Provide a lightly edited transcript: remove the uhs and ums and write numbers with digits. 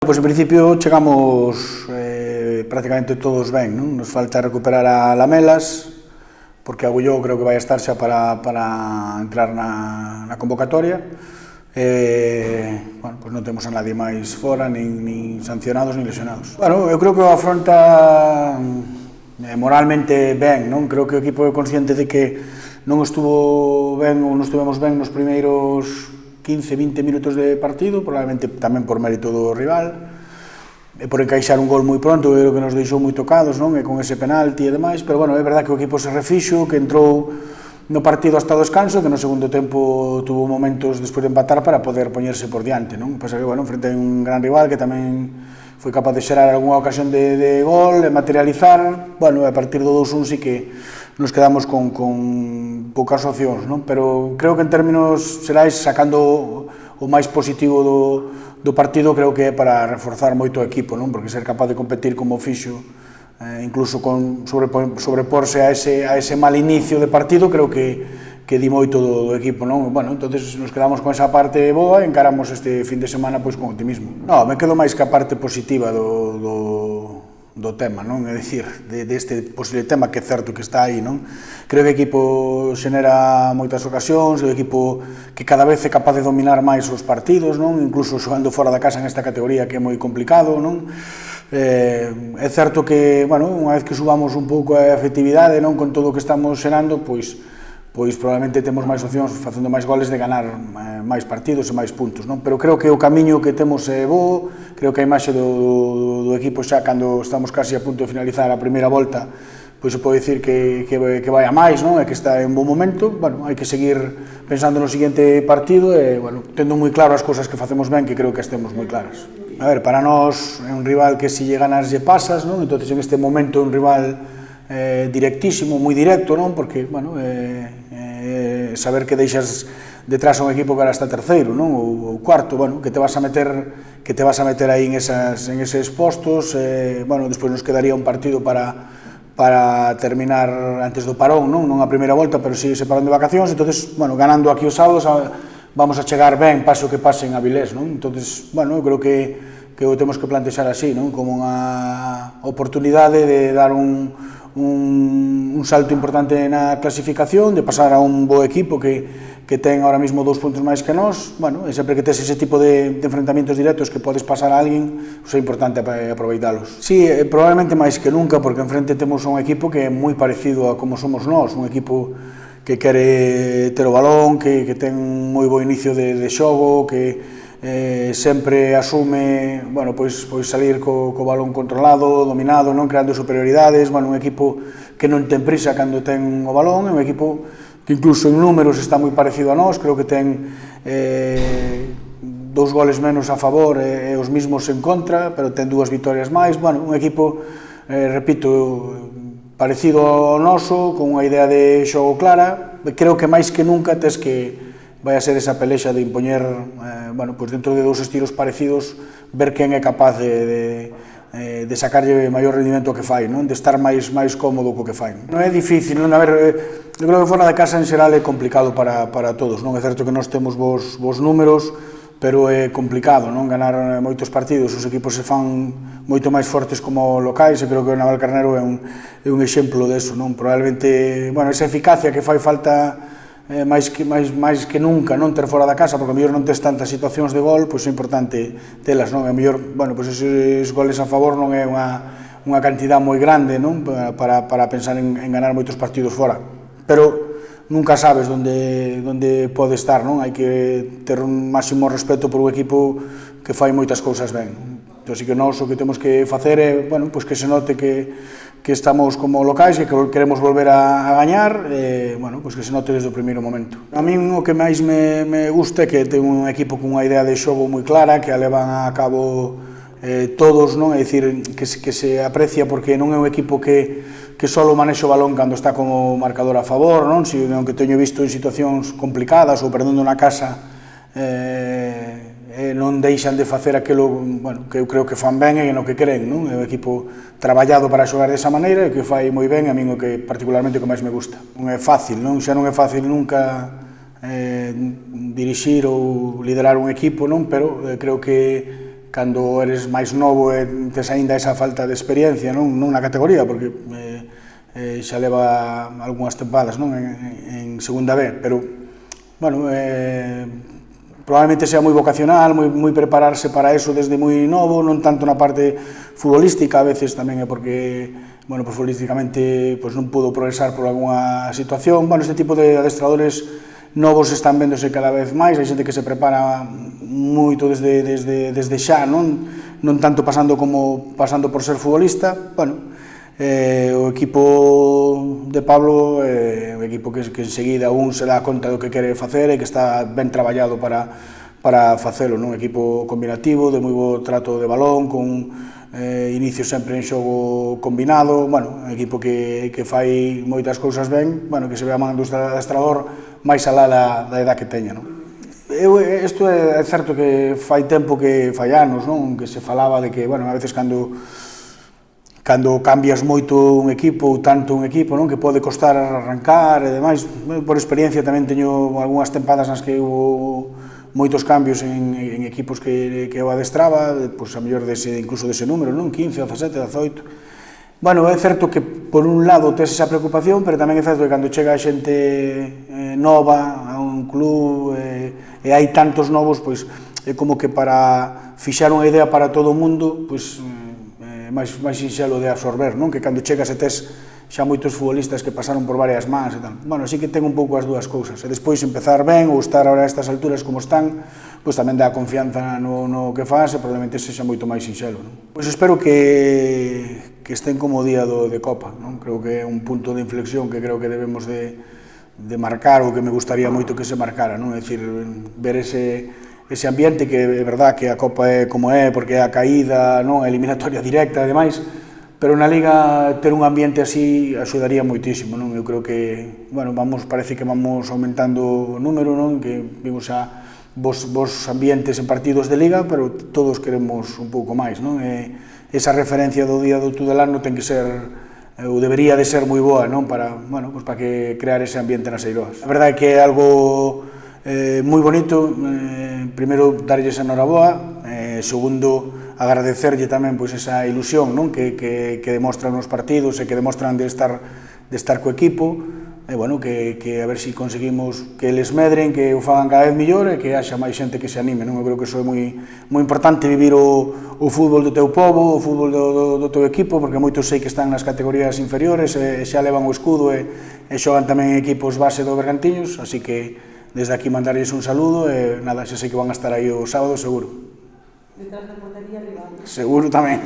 Pois en principio chegamos prácticamente todos ben, non? Nos falta recuperar a Lamelas, porque Agulló creo que vai estar xa para entrar na convocatoria. Bueno, pois non temos a nadie máis fora, nin sancionados, nin lesionados. Bueno, eu creo que o afronta moralmente ben, non? Creo que o equipo é consciente de que non estuvo ben ou non estuvemos ben nos primeiros 15-20 minutos de partido, probablemente tamén por mérito do rival, e por encaixar un gol moi pronto, que nos deixou moi tocados, non? E con ese penalti e demais, pero bueno, é verdad que o equipo se refixo, que entrou no partido hasta o descanso, que no segundo tempo tuvo momentos despois de empatar para poder poñerse por diante, non? Pasa que, bueno, frente a un gran rival que tamén foi capaz de xerar algunha ocasión de gol, de materializar, bueno, a partir do 2-1 sí que nos quedamos con poucas opcións, non? Pero creo que en términos xerais, sacando o máis positivo do partido, creo que é para reforzar moito o equipo, non? Porque ser capaz de competir como fixo, incluso con sobreporse a ese mal inicio de partido, creo que di moito do equipo, non? Bueno, entonces nos quedamos con esa parte boa e encaramos este fin de semana pois con optimismo. Non, me quedo máis que a parte positiva do tema, non? É dicir, deste posible tema que é certo que está aí, non? Creo que o equipo xenera moitas ocasións, é un equipo que cada vez é capaz de dominar máis os partidos, non? Incluso xogando fora da casa nesta categoría que é moi complicado, non? É certo que, bueno, unha vez que subamos un pouco a efectividade, non? Con todo o que estamos xerando, pois probablemente temos máis opcións facendo máis goles de ganar máis partidos e máis puntos, non? Pero creo que o camiño que temos é bo, creo que a imaxe do equipo xa cando estamos casi a punto de finalizar a primeira volta, pois se pode dicir que vai a máis, non? E que está en bon momento. Bueno, hai que seguir pensando no seguinte partido e, bueno, tendo moi claro as cousas que facemos ben, que creo que as temos moi claras. A ver, para nós é un rival que se lle ganas lle pasas, non? Entón, en este momento é un rival directísimo, moi directo, non? Porque, bueno, saber que deixas detrás a un equipo que ahora está terceiro, non? Ou cuarto, bueno, que te vas a meter aí en eses postos, bueno, despois nos quedaría un partido para terminar antes do parón, non? Non a primeira volta, pero si ese parón de vacacións, entonces, bueno, ganando aquí os sábados, vamos a chegar ben, paso que pase en Avilés, non? Entonces, bueno, eu creo que o temos que plantexar así, non? Como unha oportunidade de dar un salto importante na clasificación, de pasar a un bo equipo que ten ahora mismo 2 puntos máis que nós, bueno, e sempre que tes ese tipo de enfrentamientos directos que podes pasar a alguén, é importante aproveitalos. Sí, probablemente máis que nunca, porque enfrente temos un equipo que é moi parecido a como somos nós, un equipo que quere ter o balón, que ten un moi bo inicio de xogo, que sempre asume, bueno, pois salir co balón controlado, dominado, non creando superioridades, bueno, un equipo que non ten prisa cando ten o balón, é un equipo que incluso en números está moi parecido a nós, creo que ten 2 goles menos a favor e os mismos en contra, pero ten 2 vitorias máis, bueno, un equipo, repito, parecido ao noso, con unha idea de xogo clara, creo que máis que nunca tes que vai a ser esa pelexa de impoñer, bueno, pois dentro de 2 estilos parecidos, ver quen é capaz de sacarlle maior rendimento ao que fai, non? De estar máis cómodo co que fai. Non é difícil, non? A ver, eu creo que fora da casa en xeral é complicado para todos, non? É certo que nós temos vos números, pero é complicado, non? Ganar moitos partidos, os equipos se fan moito máis fortes como locais, e creo que o Navalcarnero é un exemplo deso, non? Probablemente, bueno, esa eficacia que fai falta máis que nunca, non ter fora da casa, porque a mellor non tes tantas situacións de gol, pois é importante telas, non? A mellor, bueno, pois eses goles a favor non é unha cantidad moi grande, non? Para pensar en ganar moitos partidos fora, pero nunca sabes onde pode estar, non? Hai que ter un máximo respeto por un equipo que fai moitas cousas ben. Entón, así que nós o que temos que facer é, bueno, pois que se note que estamos como locais, que queremos volver a gañar, bueno, pois que se note desde o primeiro momento. A min o que máis me gusta é que ten un equipo con unha idea de xogo moi clara, que a levan a cabo todos, non? É dicir, que se aprecia porque non é un equipo que só manexa o balón cando está como marcador a favor, non? Sino que teño visto en situacións complicadas ou perdendo na casa, non deixan de facer aquilo, bueno, que eu creo que fan ben e no que creen, non? É un equipo traballado para xogar desa maneira e que fai moi ben, a min o que particularmente o que máis me gusta. Non é fácil, non? Xa non é fácil nunca dirixir ou liderar un equipo, non? Pero creo que cando eres máis novo e tes aínda esa falta de experiencia, non na categoría, porque xa leva algunhas tempadas, non? En segunda B, pero, bueno, probablemente sea moi vocacional, moi prepararse para eso desde moi novo, non tanto na parte futbolística, a veces tamén é porque, bueno, pues futbolísticamente pues non pudo progresar por algunha situación. Bueno, este tipo de adestradores novos están vendose cada vez máis, hai xente que se prepara moito desde xa, non tanto pasando por ser futbolista. Bueno, o equipo de Pablo é un equipo que enseguida un se dá conta do que quere facer e que está ben traballado para facelo, un equipo combinativo, de moi bo trato de balón, con inicio sempre en xogo combinado, bueno, un equipo que fai moitas cousas ben, bueno, que se ve a man do adestrador máis alá da edad que teña, non? Isto é certo que fai tempo que fai anos, non? Que se falaba de que, bueno, a veces cando cambias moito un equipo ou tanto un equipo, non? Que pode costar arrancar e demais. Por experiencia tamén teño algunhas tempadas nas que hubo moitos cambios en equipos que eu adestraba, pois a mellor incluso dese número, non? 15, 17, 18. Bueno, é certo que por un lado tes esa preocupación, pero tamén é certo que cando chega xente nova a un club e hai tantos novos, pois é como que para fixar unha idea para todo o mundo, pois máis sinxelo de absorber, non? Que cando chegas e tes xa moitos futbolistas que pasaron por varias mans e tal. Bueno, así que ten un pouco as dúas cousas. E despois empezar ben ou estar ahora a estas alturas como están, pois tamén dá confianza no que faz e probablemente sexa moito máis sinxelo, non? Pois espero que estén como o día de Copa, non? Creo que é un punto de inflexión que creo que debemos de marcar ou que me gustaría moito que se marcara, non? É dicir, ver ese ambiente que é verdad que a Copa é como é, porque é a caída, non? A eliminatoria directa e demais, pero na Liga ter un ambiente así axudaría moitísimo, non? Eu creo que, bueno, parece que vamos aumentando o número, non? Que vimos xa vos ambientes en partidos de Liga, pero todos queremos un pouco máis, non? Esa referencia do día do Tudelano ten que ser, ou debería de ser moi boa, non? Para, bueno, pues para que crear ese ambiente nas Eiroas. A verdade é que é algo moi bonito, primeiro darlles a noraboa, segundo agradecerlle tamén pois esa ilusión, non? Que demostran nos partidos e que demostran de estar co equipo, e bueno, que a ver se conseguimos que eles medren, que o fagan cada vez mellor e que haxa máis xente que se anime, non? Eu creo que iso é moi importante, vivir o fútbol do teu pobo, o fútbol do teu equipo, porque moitos sei que están nas categorías inferiores e xa levan o escudo e xogan tamén en equipos base do Bergantiños, así que desde aquí mandarles un saludo e nada, xa sei que van a estar aí o sábado seguro. Detrás da portería rival. Seguro tamén.